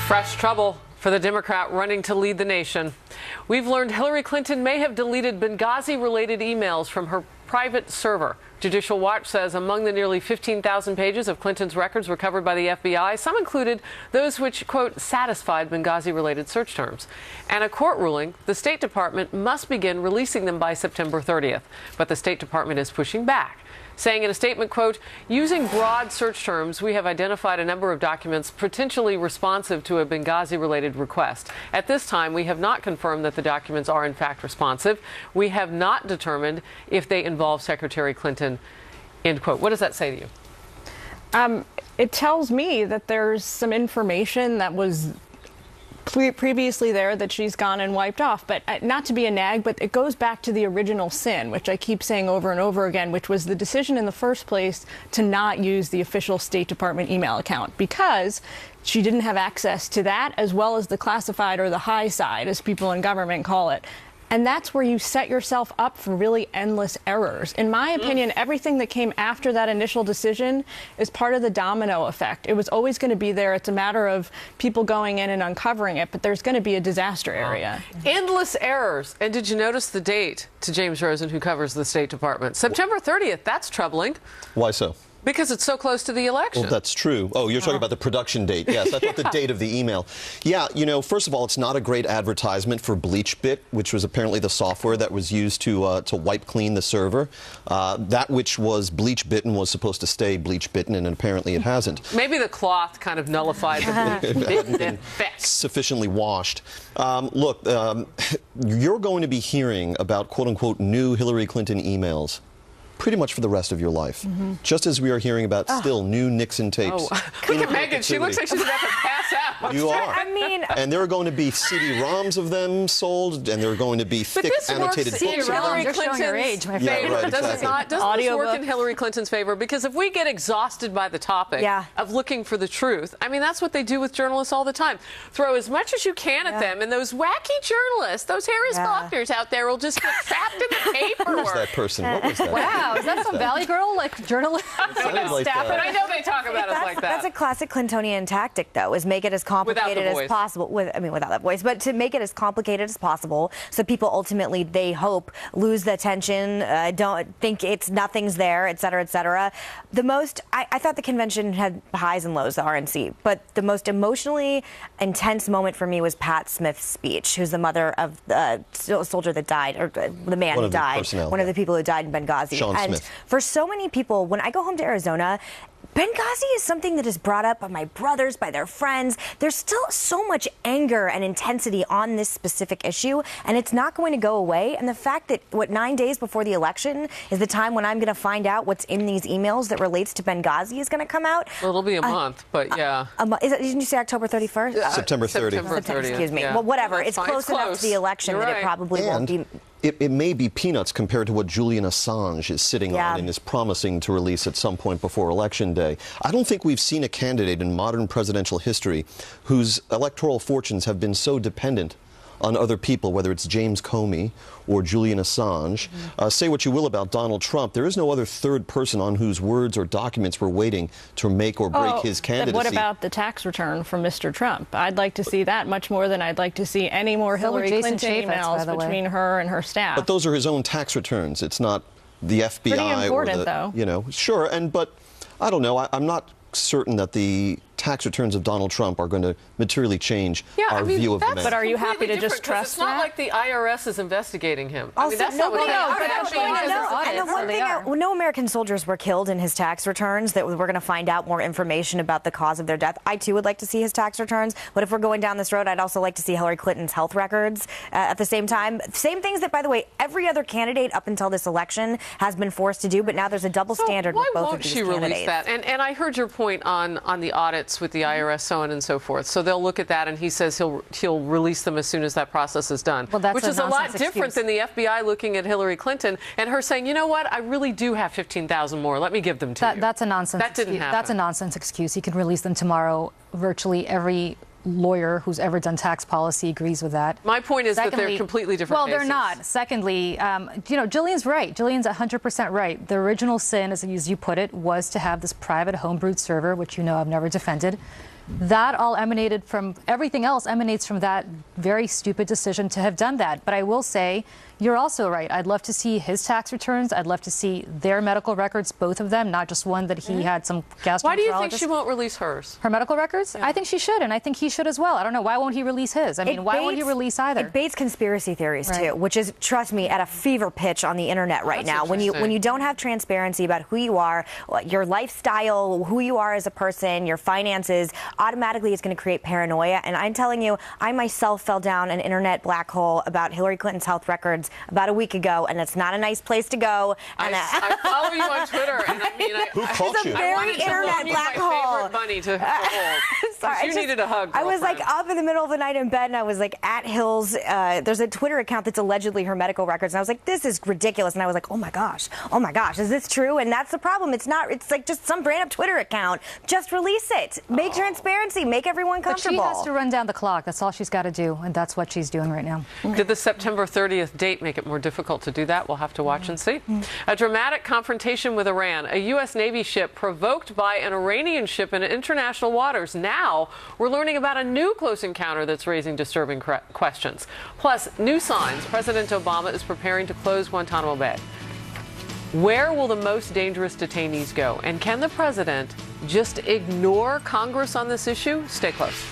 Fresh trouble for the Democrat running to lead the nation. We've learned Hillary Clinton may have deleted Benghazi-related emails from her private server. Judicial Watch says among the nearly 15,000 pages of Clinton's records recovered by the FBI, some included those which, quote, satisfied Benghazi-related search terms. And a court ruling, the State Department must begin releasing them by September 30th. But the State Department is pushing back, saying in a statement, quote, using broad search terms, we have identified a number of documents potentially responsive to a Benghazi-related request. At this time, we have not confirmed that the documents are in fact responsive. We have not determined if they involve Secretary Clinton, end quote. What does that say to you? It tells me that there's some information that was previously there that she's gone and wiped off. But not to be a nag, but it goes back to the original sin, which I keep saying over and over again, which was the decision in the first place to not use the official State Department email account, because she didn't have access to that, as well as the classified, or the high side, as people in government call it. And that's where you set yourself up for really endless errors. In my opinion, everything that came after that initial decision is part of the domino effect. It was always going to be there. It's a matter of people going in and uncovering it, but there's going to be a disaster area. Endless errors. And did you notice the date, to James Rosen, who covers the State Department? September 30th. That's troubling. Why so? Because it's so close to the election. Well, that's true. Oh, you're talking about the production date. Yes, I thought the date of the email. Yeah, you know, first of all, it's not a great advertisement for BleachBit, which was apparently the software that was used to wipe clean the server. That which was BleachBitten was supposed to stay BleachBitten, and apparently it hasn't. Maybe the cloth kind of nullified the effect. Sufficiently washed. Look, you're going to be hearing about quote-unquote new Hillary Clinton emails pretty much for the rest of your life. Just as we are hearing about still new Nixon tapes. Oh. Look at Megan. She looks like she's about to pass out. You are. I mean, and there are going to be CD-ROMs of them sold, and there are going to be thick annotated books. Hillary Clinton's favor. Yeah, right, exactly. Doesn't this work in Hillary Clinton's favor? Because if we get exhausted by the topic of looking for the truth, I mean, that's what they do with journalists all the time. Throw as much as you can at them, and those wacky journalists, those Harris Faulkners out there will just get trapped in the paperwork. Who was that person? What was that? Wow. Is that some Valley Girl, like journalist? Like but I know they talk about us like that. That's a classic Clintonian tactic, though, is make it as complicated as possible. Without that voice, but to make it as complicated as possible, so people ultimately, they hope, lose the attention, don't think nothing's there, et cetera, et cetera. I thought the convention had highs and lows, the RNC, but the most emotionally intense moment for me was Pat Smith's speech, who's the mother of the soldier that died, or the man who died, one of the people who died in Benghazi. Sean Smith. For so many people, when I go home to Arizona, Benghazi is something that is brought up by my brothers, by their friends. There's still so much anger and intensity on this specific issue, and it's not going to go away. And the fact that 9 days before the election is the time when I'm going to find out what's in these emails that relates to Benghazi is going to come out. Well, it'll be a month, but yeah. Didn't you say October 31st? September 30th. September 30th. Excuse me. Yeah. Well, whatever. Well, it's close enough to the election that it probably won't be. It may be peanuts compared to what Julian Assange is sitting on and is promising to release at some point before Election Day. I don't think we've seen a candidate in modern presidential history whose electoral fortunes have been so dependent on other people, whether it's James Comey or Julian Assange. Say what you will about Donald Trump, there is no other third person on whose words or documents we're waiting to make or break his candidacy. What about the tax return from Mr. Trump? I'd like to see that much more than I'd like to see any more Hillary Clinton emails between her and her staff. But those are his own tax returns. It's not the FBI. Pretty important, though. You know, sure, but I don't know. I'm not certain that the tax returns of Donald Trump are going to materially change our view of the man. But are you happy to just trust that? It's not like the IRS is investigating him. I mean, that's not what no American soldiers were killed in his tax returns, that we're going to find out more information about the cause of their death. I, too, would like to see his tax returns. But if we're going down this road, I'd also like to see Hillary Clinton's health records at the same time. Same things that, by the way, every other candidate up until this election has been forced to do. But now there's a double standard with both of these candidates. Why won't she release that? And I heard your point on the audits with the IRS, so on and so forth. So they'll look at that, and he says he'll release them as soon as that process is done. Well, which is a lot different than the FBI looking at Hillary Clinton and her saying, you know what, I really do have 15,000 more. Let me give them to you. That's a nonsense. That didn't happen. That's a nonsense excuse. He can release them tomorrow. Virtually every lawyer who's ever done tax policy agrees with that. My point is that they're completely different cases. Well, they're not. Secondly, Jillian's right. Jillian's 100% right. The original sin, as you put it, was to have this private homebrewed server, which I've never defended. That all emanated from, everything else emanates from that very stupid decision to have done that. But I will say, you're also right. I'd love to see his tax returns. I'd love to see their medical records, both of them, not just one that he had some gastroenterologist. Why do you think she won't release hers? Her medical records? Yeah. I think she should, and I think he should as well. I don't know. Why won't he release his? I mean, why won't he release either? It baits conspiracy theories, too, which is, trust me, at a fever pitch on the internet right now. When you don't have transparency about who you are, your lifestyle, who you are as a person, your finances, automatically it's going to create paranoia. And I'm telling you, I myself fell down an internet black hole about Hillary Clinton's health records about a week ago, and it's not a nice place to go. And I follow you on Twitter, and I mean, who called you? It's a very internet black hole. Favorite bunny to hold. Sorry, you needed a hug, I was like girlfriend. up in the middle of the night in bed, and I was like at Hills. There's a Twitter account that's allegedly her medical records, and I was like, this is ridiculous. And I was like, oh my gosh, is this true? And that's the problem. It's not. It's like just some brand up Twitter account. Just release it. Make transparency. Make everyone comfortable. But she has to run down the clock. That's all she's got to do, and that's what she's doing right now. Did the September 30th date make it more difficult to do that? We'll have to watch and see. A dramatic confrontation with Iran. A U.S. Navy ship provoked by an Iranian ship in international waters. Now we're learning about a new close encounter that's raising disturbing questions. Plus, new signs President Obama is preparing to close Guantanamo Bay. Where will the most dangerous detainees go? And can the president just ignore Congress on this issue? Stay close.